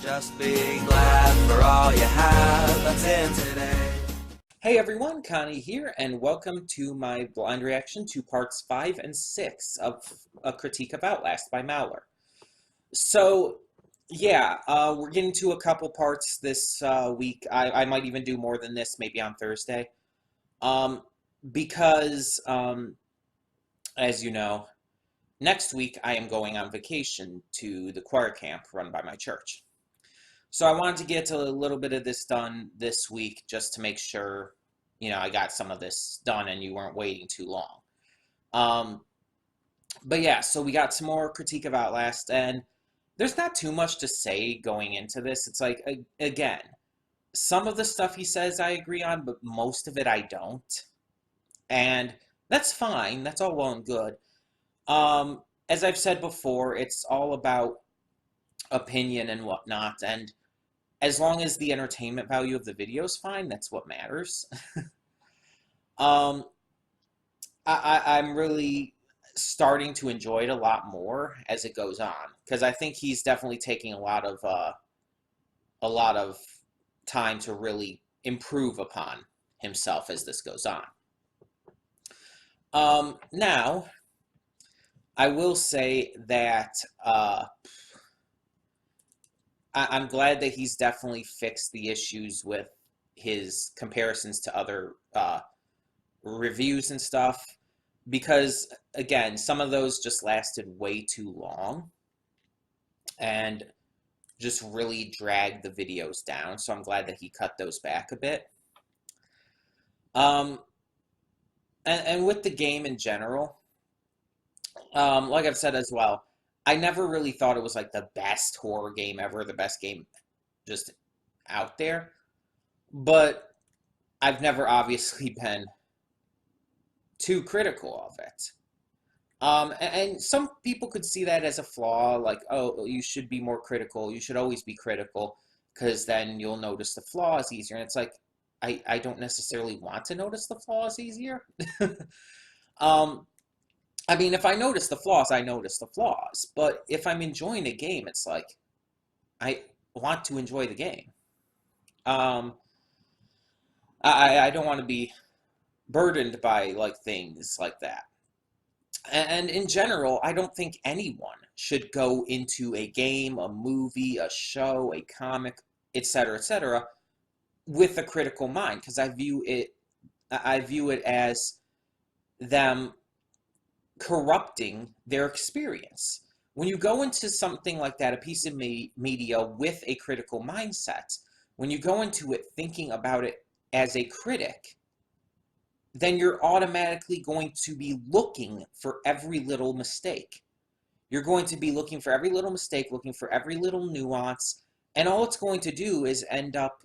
Just be glad for all you have that's in today. Hey everyone, Connie here, and welcome to my blind reaction to parts 5 and 6 of A Critique of Outlast by Milo. So, yeah, we're getting to a couple parts this week. I might even do more than this, maybe on Thursday. Because, as you know, next week I am going on vacation to the choir camp run by my church. So I wanted to get a little bit of this done this week just to make sure, I got some of this done and you weren't waiting too long. But yeah, so we got some more Critique of Outlast, and there's not too much to say going into this. It's like, again, some of the stuff he says I agree on, but most of it I don't. And that's fine. That's all well and good. As I've said before, it's all about opinion and whatnot, and as long as the entertainment value of the video is fine, that's what matters. I'm really starting to enjoy it a lot more as it goes on, because I think he's definitely taking a lot of time to really improve upon himself as this goes on. Now, I will say that I'm glad that he's definitely fixed the issues with his comparisons to other reviews and stuff, because, again, some of those just lasted way too long and just really dragged the videos down, so I'm glad that he cut those back a bit. And with the game in general, like I've said as well, I never really thought it was like the best horror game ever, the best game just out there. But I've never obviously been too critical of it. And some people could see that as a flaw, like, oh, you should be more critical. You should always be critical, because then you'll notice the flaws easier. And it's like, I don't necessarily want to notice the flaws easier. I mean, if I notice the flaws, I notice the flaws. But if I'm enjoying a game, it's like, I want to enjoy the game. I don't want to be burdened by, like, things like that. And in general, I don't think anyone should go into a game, a movie, a show, a comic, etc., with a critical mind, because I view it as them corrupting their experience. When you go into something like that, a piece of media with a critical mindset, when you go into it thinking about it as a critic, then you're automatically going to be looking for every little mistake. You're going to be looking for every little mistake, looking for every little nuance, and all it's going to do is end up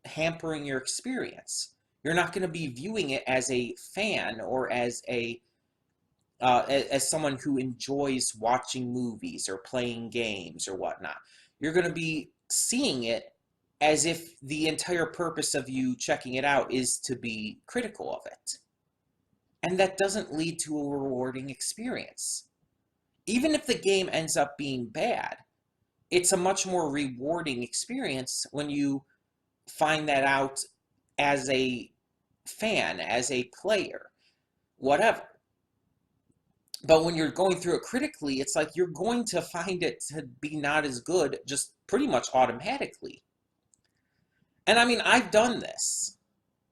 hampering your experience. You're not going to be viewing it as a fan or as someone who enjoys watching movies or playing games or whatnot. You're going to be seeing it as if the entire purpose of you checking it out is to be critical of it. And that doesn't lead to a rewarding experience. Even if the game ends up being bad, it's a much more rewarding experience when you find that out as a fan, as a player, whatever. But when you're going through it critically, it's like you're going to find it to be not as good just pretty much automatically. And I mean, I've done this.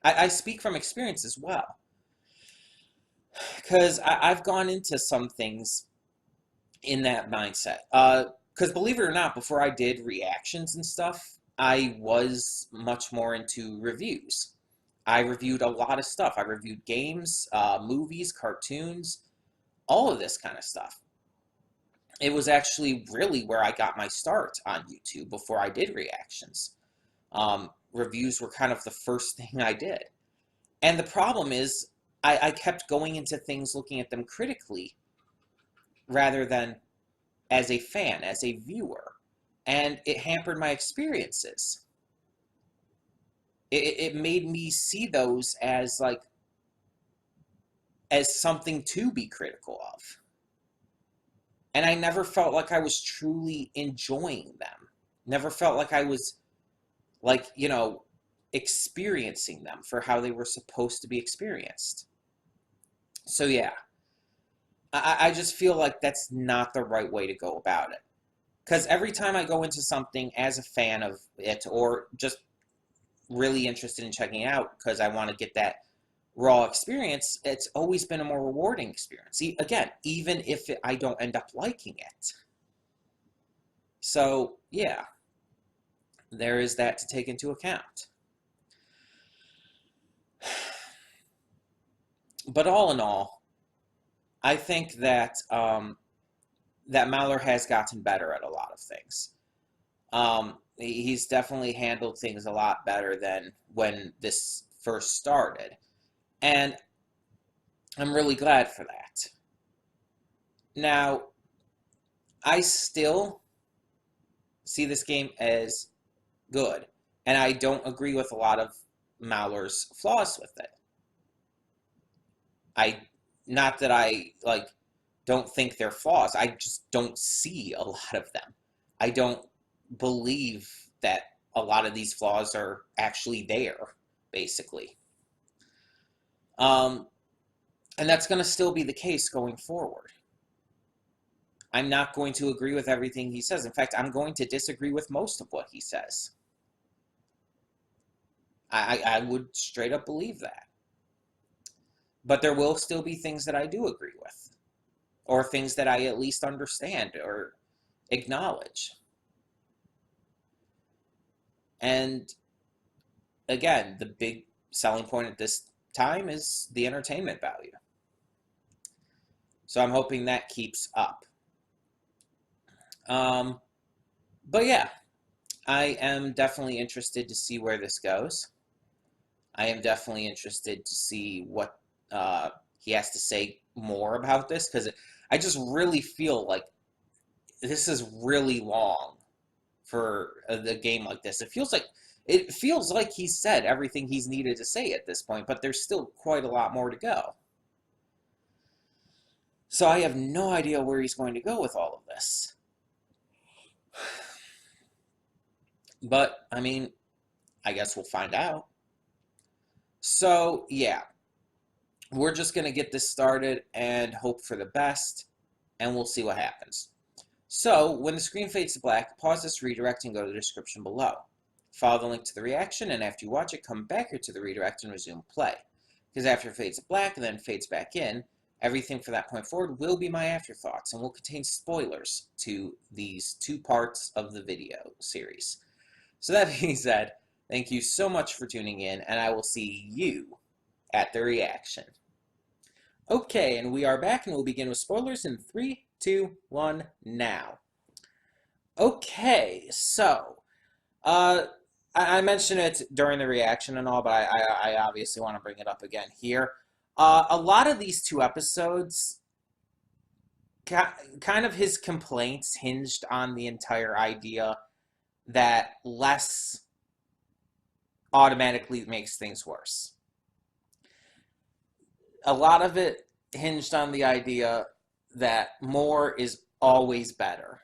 I speak from experience as well. Because I've gone into some things in that mindset. Because believe it or not, before I did reactions and stuff, I was much more into reviews. I reviewed a lot of stuff. I reviewed games, movies, cartoons, all of this kind of stuff. It was actually really where I got my start on YouTube before I did reactions. Reviews were kind of the first thing I did. And the problem is, I kept going into things looking at them critically rather than as a fan, as a viewer. And it hampered my experiences. It made me see those as, like, as something to be critical of. And I never felt like I was truly enjoying them. Never felt like I was, like, experiencing them for how they were supposed to be experienced. So yeah, I just feel like that's not the right way to go about it. Because every time I go into something as a fan of it, or just really interested in checking it out because I want to get that raw experience, it's always been a more rewarding experience. Again, even if I don't end up liking it. So yeah, there is that to take into account. But all in all, I think that that Mallor has gotten better at a lot of things. He's definitely handled things a lot better than when this first started, and I'm really glad for that. Now, I still see this game as good, and I don't agree with a lot of Mallor's flaws with it. I Not that I don't think they're flaws. I just don't see a lot of them. I don't believe that a lot of these flaws are actually there, basically. And that's going to still be the case going forward. I'm not going to agree with everything he says. In fact, I'm going to disagree with most of what he says. I would straight up believe that. But there will still be things that I do agree with, or things that I at least understand or acknowledge. And again, the big selling point at this time is the entertainment value. So I'm hoping that keeps up. But yeah, I am definitely interested to see where this goes. I am definitely interested to see what he has to say more about this, because I just really feel like this is really long for a game like this. It feels like he's said everything he's needed to say at this point, but there's still quite a lot more to go. So I have no idea where he's going to go with all of this. But, I mean, I guess we'll find out. So, yeah, we're just going to get this started and hope for the best, and we'll see what happens. So, when the screen fades to black, pause this redirect and go to the description below. Follow the link to the reaction, and after you watch it, come back here to the redirect and resume play. Because after it fades to black and then fades back in, everything from that point forward will be my afterthoughts and will contain spoilers to these 2 parts of the video series. So that being said, thank you so much for tuning in, and I will see you at the reaction. Okay, and we are back, and we'll begin with spoilers in 3, 2, 1, now. Okay, so, I mentioned it during the reaction and all, but I obviously want to bring it up again here. A lot of these 2 episodes, kind of his complaints hinged on the entire idea that less automatically makes things worse. A lot of it hinged on the idea that more is always better.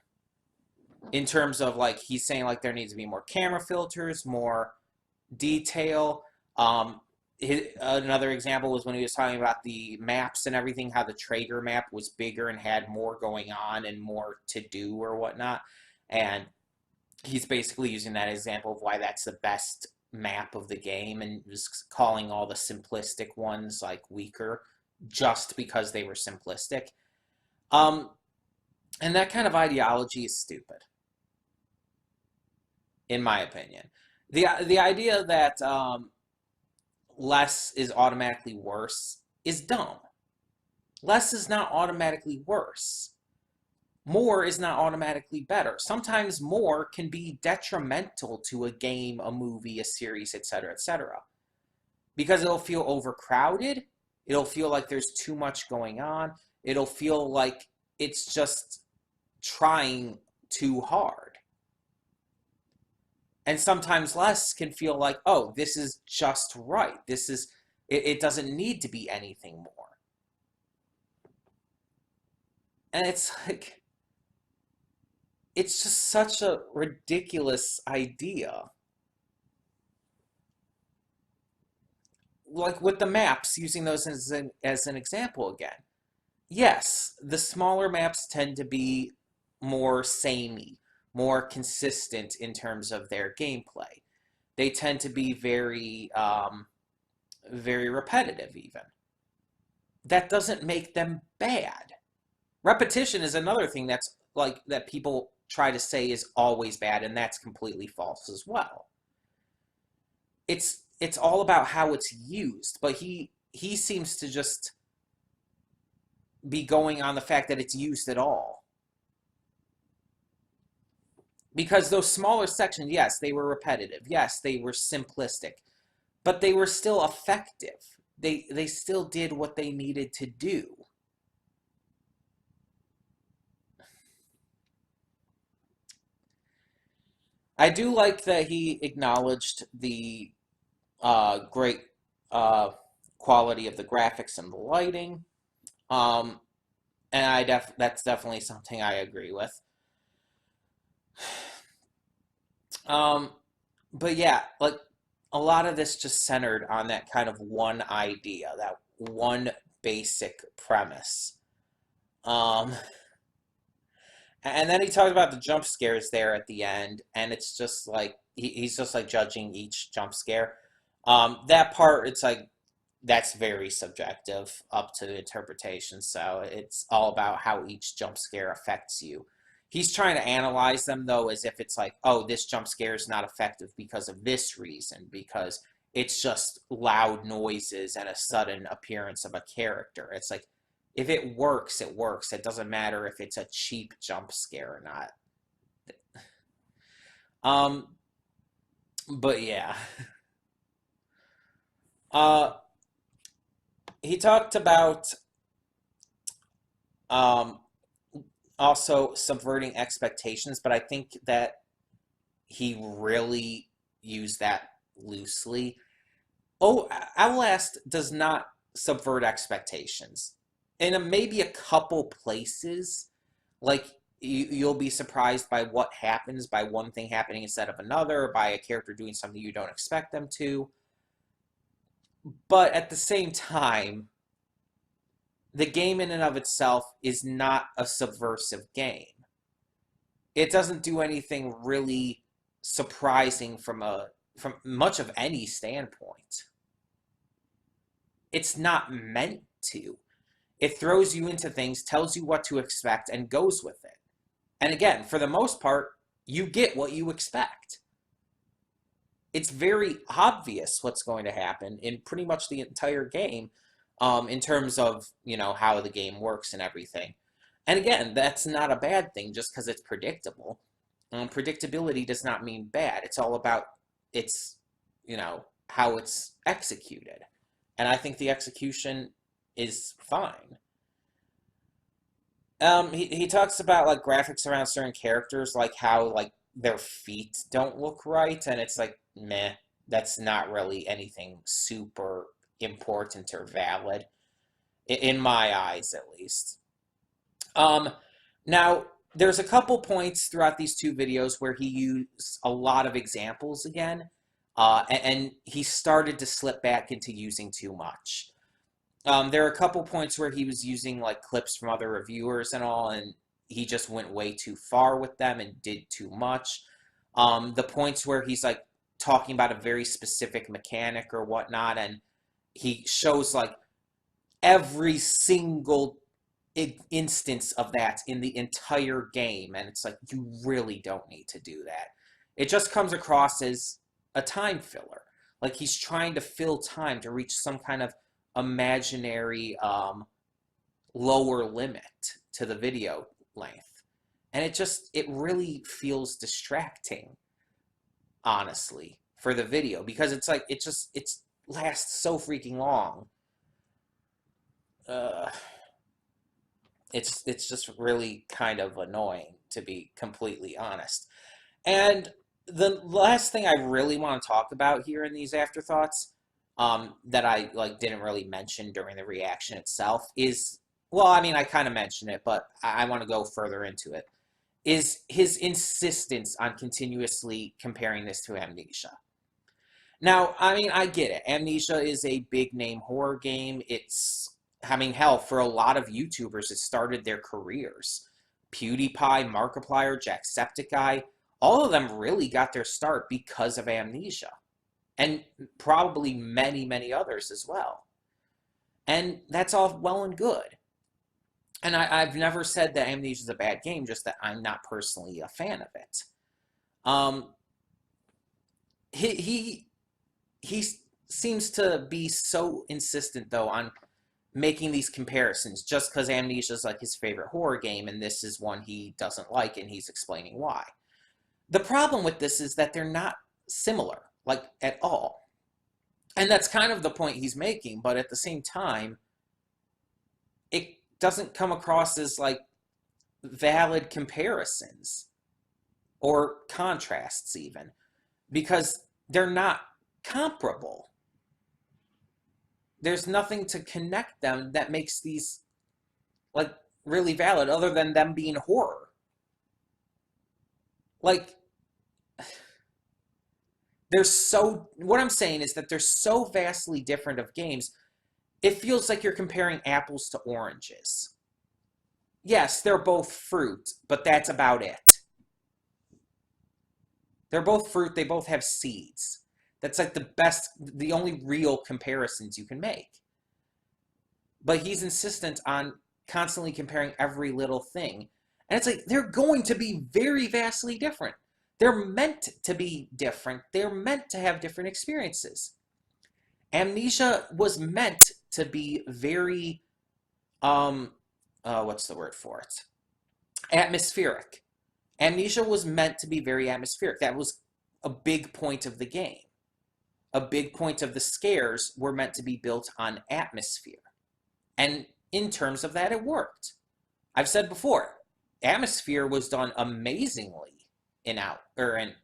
In terms of, like, he's saying, like, there needs to be more camera filters, more detail. Another example was when he was talking about the maps and everything, how the Traeger map was bigger and had more going on and more to do or whatnot. And he's basically using that example of why that's the best map of the game, and was calling all the simplistic ones like weaker just because they were simplistic. And that kind of ideology is stupid, in my opinion. The idea that less is automatically worse is dumb. Less is not automatically worse. More is not automatically better. Sometimes more can be detrimental to a game, a movie, a series, etc., etc. Because it'll feel overcrowded. It'll feel like there's too much going on. It'll feel like it's just trying too hard. And sometimes less can feel like, oh, this is just right. It doesn't need to be anything more. And it's like, it's just such a ridiculous idea. Like with the maps, using those as an example again. Yes, the smaller maps tend to be more samey, more consistent in terms of their gameplay. They tend to be very repetitive even. That doesn't make them bad. Repetition is another thing that's like that people try to say is always bad, and that's completely false as well. It's all about how it's used, but he seems to just be going on the fact that it's used at all. Because those smaller sections, yes, they were repetitive. Yes, they were simplistic, but they were still effective. They still did what they needed to do. I do like that he acknowledged the great quality of the graphics and the lighting. Um, and that's definitely something I agree with. Um, but yeah, like a lot of this just centered on that kind of one idea, that one basic premise. Um, and then he talked about the jump scares there at the end, and it's just like he's just like judging each jump scare. That part, it's like that's very subjective, up to the interpretation. So it's all about how each jump scare affects you. He's trying to analyze them though, as if it's like, oh, this jump scare is not effective because of this reason, because it's just loud noises and a sudden appearance of a character. It's like, if it works, it works. It doesn't matter if it's a cheap jump scare or not. Um, but yeah. Uh, he talked about um, also subverting expectations, but I think that he really used that loosely. Oh, Outlast does not subvert expectations. In maybe a couple places, like you'll be surprised by what happens, by one thing happening instead of another, by a character doing something you don't expect them to. But at the same time, the game in and of itself is not a subversive game. It doesn't do anything really surprising from much of any standpoint. It's not meant to. It throws you into things, tells you what to expect, and goes with it. And again, for the most part, you get what you expect. It's very obvious what's going to happen in pretty much the entire game, in terms of, how the game works and everything. And again, that's not a bad thing just because it's predictable. Predictability does not mean bad. It's all about its, how it's executed. And I think the execution is fine. He talks about like graphics around certain characters, like how like their feet don't look right, and it's like meh, that's not really anything super important or valid in my eyes, at least. Um, Now there's a couple points throughout these two videos where he used a lot of examples again, and he started to slip back into using too much. There are a couple points where he was using like clips from other reviewers and all, and he just went way too far with them and did too much. The points where he's like talking about a very specific mechanic or whatnot, and he shows like every single instance of that in the entire game, and it's like you really don't need to do that. It just comes across as a time filler, like he's trying to fill time to reach some kind of imaginary lower limit to the video length, and it really feels distracting, honestly, for the video, because it's like it lasts so freaking long. uh, it's just really kind of annoying, to be completely honest. And the last thing I really want to talk about here in these afterthoughts, that I like didn't really mention during the reaction itself is, well, I mean, I kind of mentioned it, but I want to go further into it, is his insistence on continuously comparing this to Amnesia. Now, I mean, I get it. Amnesia is a big name horror game. It's, I mean, hell, for a lot of YouTubers, it started their careers. PewDiePie, Markiplier, Jacksepticeye, all of them really got their start because of Amnesia. And probably many, many others as well. And that's all well and good. And I've never said that Amnesia is a bad game, just that I'm not personally a fan of it. He seems to be so insistent, though, on making these comparisons just because Amnesia is like his favorite horror game, and this is one he doesn't like, and he's explaining why. The problem with this is that they're not similar, like, at all. And that's kind of the point he's making, but at the same time, it doesn't come across as, like, valid comparisons or contrasts, even, because they're not comparable. There's nothing to connect them that makes these, like, really valid other than them being horror. Like, what I'm saying is that they're so vastly different of games, it feels like you're comparing apples to oranges. Yes, they're both fruit, but that's about it. They're both fruit, they both have seeds. That's like the only real comparisons you can make. But he's insistent on constantly comparing every little thing. And it's like, they're going to be very vastly different. They're meant to be different. They're meant to have different experiences. Amnesia was meant to be very, what's the word for it? Atmospheric. Amnesia was meant to be very atmospheric. That was a big point of the game. A big point of the scares were meant to be built on atmosphere. And in terms of that, it worked. I've said before, atmosphere was done amazingly in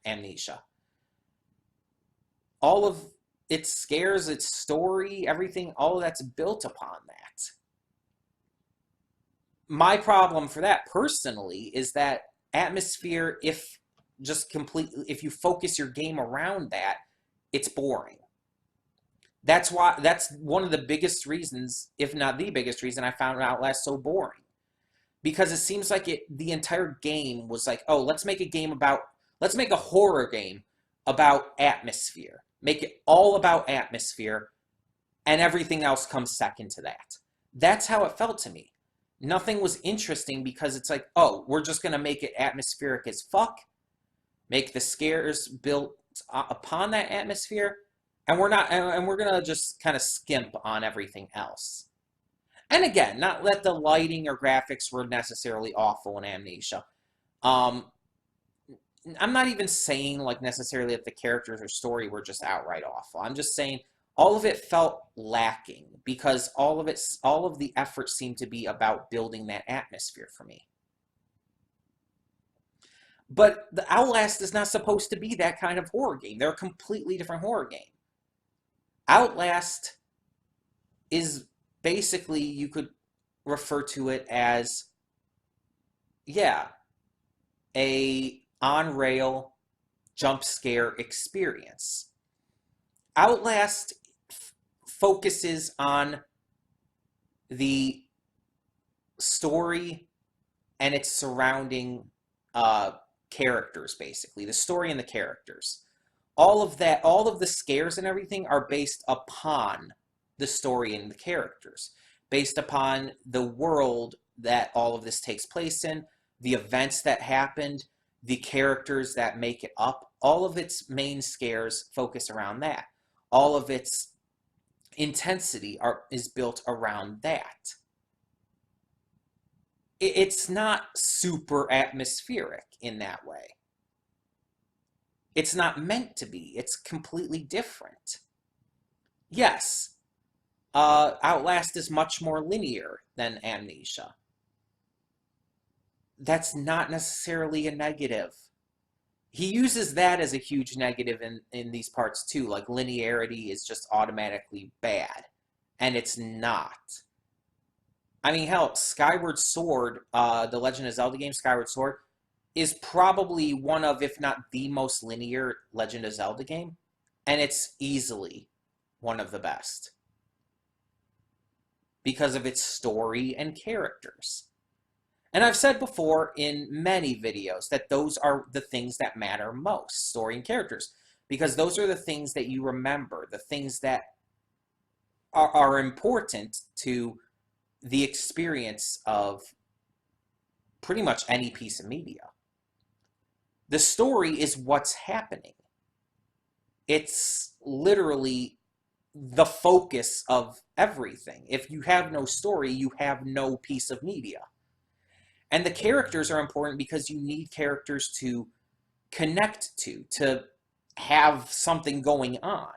Amnesia. All of its scares, its story, everything, all of that's built upon that. My problem for that, personally, is that atmosphere, if you focus your game around that, it's boring. That's one of the biggest reasons, if not the biggest reason, I found Outlast so boring. Because it seems like the entire game was like, oh, let's make a horror game about atmosphere. Make it all about atmosphere, and everything else comes second to that. That's how it felt to me. Nothing was interesting because it's like, oh, we're just going to make it atmospheric as fuck, make the scares built upon that atmosphere, and we're going to just kind of skimp on everything else. And again, not that the lighting or graphics were necessarily awful in Amnesia. I'm not even saying like necessarily that the characters or story were just outright awful. I'm just saying all of it felt lacking because all of the effort seemed to be about building that atmosphere for me. But the Outlast is not supposed to be that kind of horror game. They're a completely different horror game. Outlast is basically, you could refer to it as, yeah, a on-rail jump scare experience. Outlast focuses on the story and its surrounding characters, basically. The story and the characters. All of the scares and everything are based upon the story and the characters, based upon the world that all of this takes place in, the events that happened, the characters that make it up. All of its main scares focus around that. All of its intensity is built around that. It's not super atmospheric in that way. It's not meant to be. It's completely different. Yes, Outlast is much more linear than Amnesia. That's not necessarily a negative. He uses that as a huge negative in these parts too, like linearity is just automatically bad, and it's not. I mean, hell, Skyward Sword, the Legend of Zelda game, Skyward Sword, is probably one of, if not the most linear Legend of Zelda game, and it's easily one of the best because of its story and characters. And I've said before in many videos that those are the things that matter most, story and characters, because those are the things that you remember, the things that are important to the experience of pretty much any piece of media. The story is what's happening. It's literally the focus of everything. If you have no story, you have no piece of media. And the characters are important because you need characters to connect to have something going on.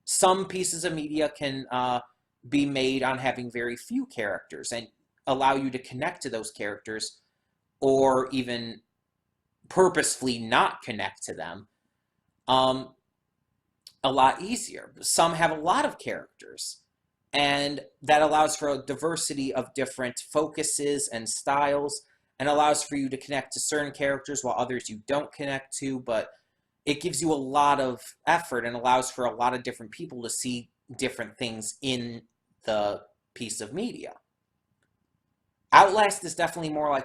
Some pieces of media can be made on having very few characters and allow you to connect to those characters, or even purposefully not connect to them a lot easier. Some have a lot of characters, and that allows for a diversity of different focuses and styles, and allows for you to connect to certain characters while others you don't connect to, but it gives you a lot of effort and allows for a lot of different people to see different things in the piece of media. Outlast is definitely more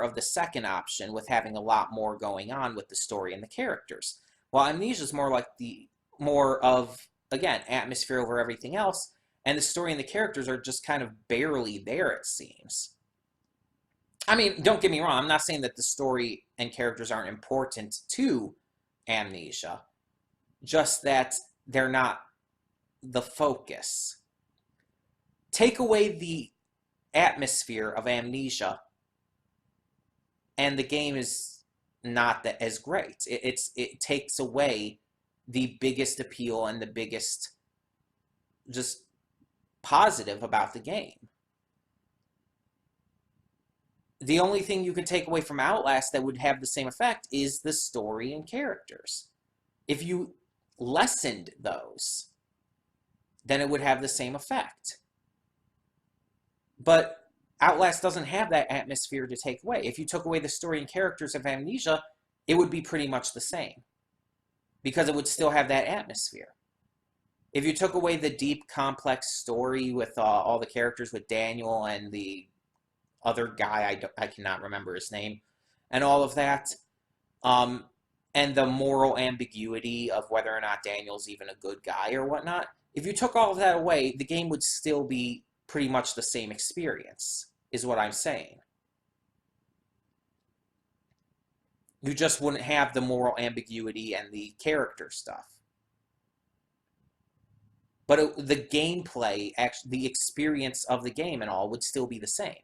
of the second option, with having a lot more going on with the story and the characters. While Amnesia is more of, again, atmosphere over everything else, and the story and the characters are just kind of barely there, it seems. I mean, don't get me wrong, I'm not saying that the story and characters aren't important to Amnesia, just that they're not the focus. Take away the atmosphere of Amnesia, and the game is not as great. It takes away the biggest appeal and the biggest just positive about the game. The only thing you could take away from Outlast that would have the same effect is the story and characters. If you lessened those, then it would have the same effect. But Outlast doesn't have that atmosphere to take away. If you took away the story and characters of Amnesia, it would be pretty much the same, because it would still have that atmosphere. If you took away the deep, complex story with all the characters, with Daniel and the other guy, I cannot remember his name, and all of that, and the moral ambiguity of whether or not Daniel's even a good guy or whatnot, if you took all of that away, the game would still be pretty much the same experience, is what I'm saying. You just wouldn't have the moral ambiguity and the character stuff. But the gameplay, actually, the experience of the game and all would still be the same.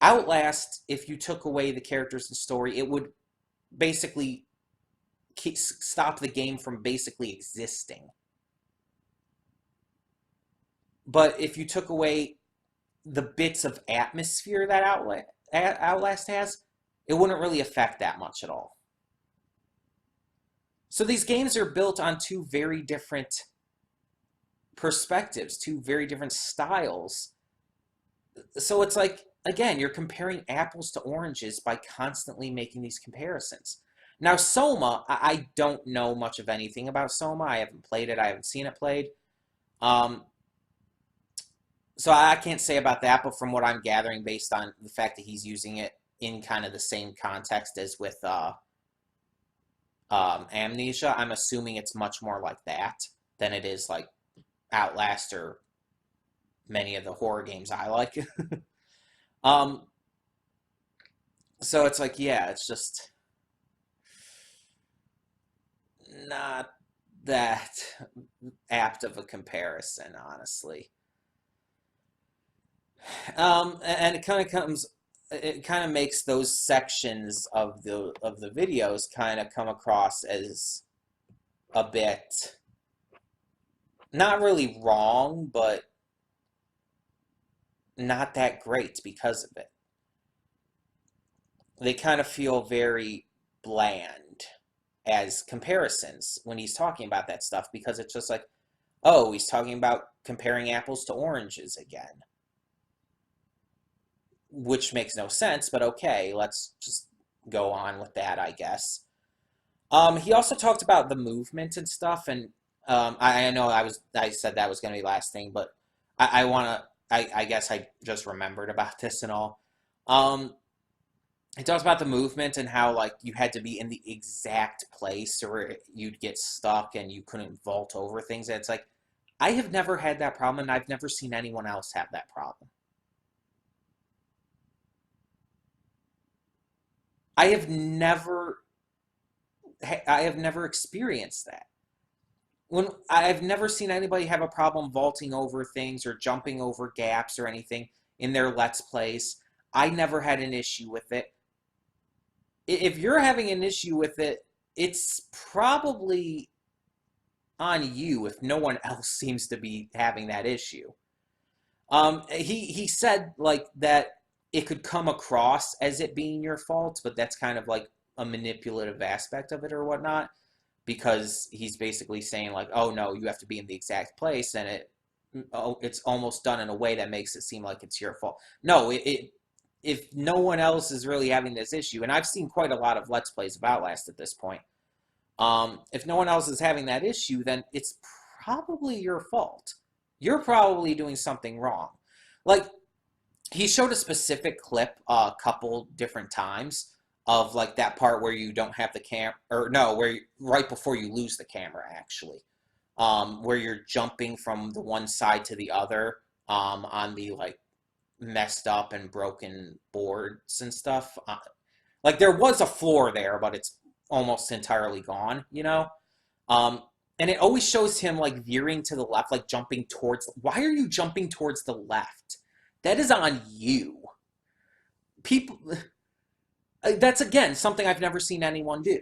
Outlast, if you took away the characters and story, it would basically stop the game from basically existing. But if you took away the bits of atmosphere that Outlast has, it wouldn't really affect that much at all. So these games are built on two very different perspectives, two very different styles. So it's like, again, you're comparing apples to oranges by constantly making these comparisons. Now, Soma, I don't know much of anything about Soma. I haven't played it. I haven't seen it played. So I can't say about that, but from what I'm gathering, based on the fact that he's using it in kind of the same context as with Amnesia, I'm assuming it's much more like that than it is like Outlast or many of the horror games I like. So it's like, yeah, it's just not that apt of a comparison, honestly. And it kind of makes those sections of the videos kind of come across as a bit not really wrong, but not that great because of it. They kind of feel very bland as comparisons when he's talking about that stuff, because it's just like, oh, he's talking about comparing apples to oranges again. which makes no sense, but okay, let's just go on with that, I guess. He also talked about the movement and stuff, and I know I said that was going to be last thing, but I want to. I guess I just remembered about this and all. Um, he talks about the movement and how like you had to be in the exact place or you'd get stuck and you couldn't vault over things. And it's like I have never had that problem, and I've never seen anyone else have that problem. I have never I have never experienced that. When I've never seen anybody have a problem vaulting over things or jumping over gaps or anything in their Let's Plays. I never had an issue with it. If you're having an issue with it, it's probably on you if no one else seems to be having that issue. He said like that it could come across as it being your fault, but that's kind of like a manipulative aspect of it or whatnot, because he's basically saying like, oh no, you have to be in the exact place, and it's almost done in a way that makes it seem like it's your fault. No, if no one else is really having this issue, and I've seen quite a lot of Let's Plays of Outlast at this point, if no one else is having that issue, then it's probably your fault. You're probably doing something wrong. Like, he showed a specific clip a couple different times of like that part where you don't have the or no, right before you lose the camera actually, where you're jumping from the one side to the other, on the like messed up and broken boards and stuff. Like there was a floor there, but it's almost entirely gone, you know? Um, and it always shows him like veering to the left, like jumping towards. Why are you jumping towards the left? That is on you. People, that's again something I've never seen anyone do.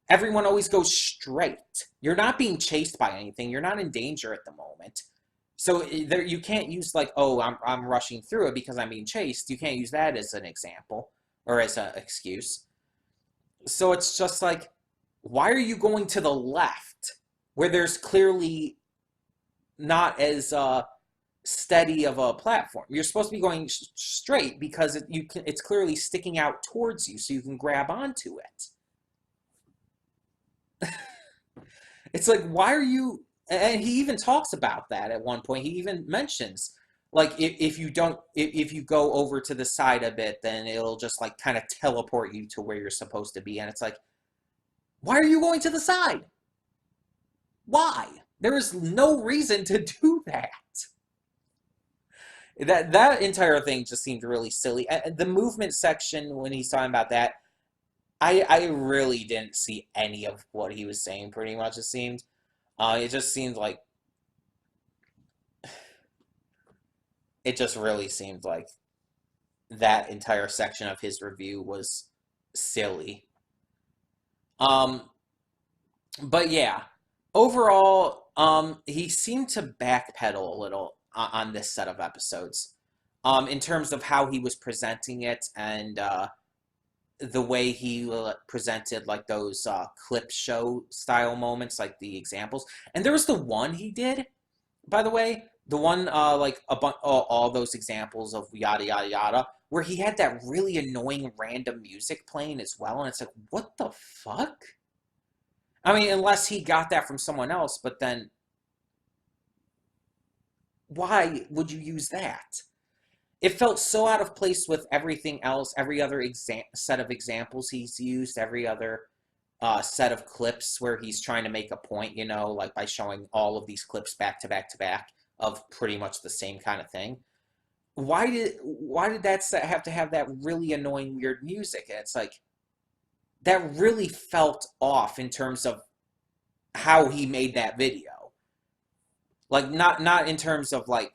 Everyone always goes straight. You're not being chased by anything. You're not in danger at the moment. So there, you can't use like, oh, I'm rushing through it because I'm being chased. You can't use that as an example or as an excuse. So it's just like, why are you going to the left where there's clearly not as steady of a platform? You're supposed to be going straight because it's clearly sticking out towards you so you can grab onto it. It's like, why are you... And he even talks about that at one point. He even mentions, like, if you don't, if you go over to the side a bit, then it'll just, like, kind of teleport you to where you're supposed to be. And it's like, why are you going to the side? Why? There is no reason to do that. That entire thing just seemed really silly. The movement section, when he's talking about that, I really didn't see any of what he was saying, pretty much, it seemed. It just seemed like... It just really seemed like that entire section of his review was silly. Um, but yeah, overall, he seemed to backpedal a little on this set of episodes, in terms of how he was presenting it and the way he presented like those clip show style moments, like the examples. And there was the one he did, by the way, the one like all those examples of yada yada yada, where he had that really annoying random music playing as well, and it's like, what the fuck? I mean, unless he got that from someone else, but then why would you use that? It felt so out of place with everything else, every other set of examples he's used, every other set of clips where he's trying to make a point, you know, like by showing all of these clips back to back to back of pretty much the same kind of thing. Why did that set have to have that really annoying weird music? And it's like, that really felt off in terms of how he made that video. Like, not in terms of like,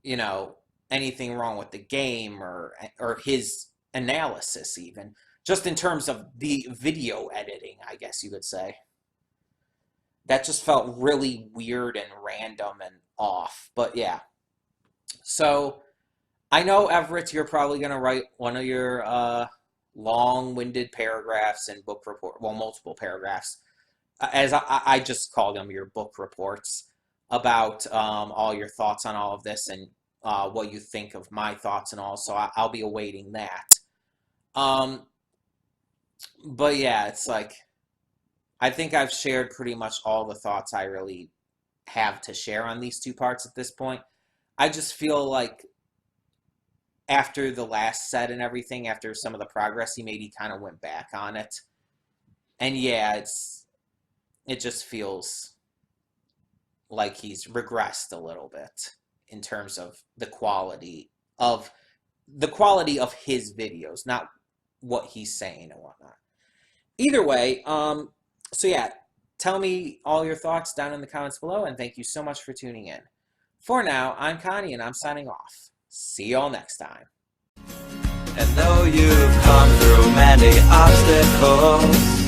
you know, anything wrong with the game or his analysis even. Just in terms of the video editing, I guess you could say. That just felt really weird and random and off. But yeah. So, I know, Everett, you're probably going to write one of your long-winded paragraphs and book report, well, multiple paragraphs, as I just call them your book reports, about all your thoughts on all of this, and what you think of my thoughts and all, so I'll be awaiting that. But yeah, it's like, I think I've shared pretty much all the thoughts I really have to share on these two parts at this point. I just feel like after the last set and everything, after some of the progress he made, he kind of went back on it. And yeah, it just feels like he's regressed a little bit in terms of the quality of his videos, not what he's saying and whatnot. Either way, so yeah, tell me all your thoughts down in the comments below, and thank you so much for tuning in. For now, I'm Connie, and I'm signing off. See y'all next time. And though you've come through many obstacles,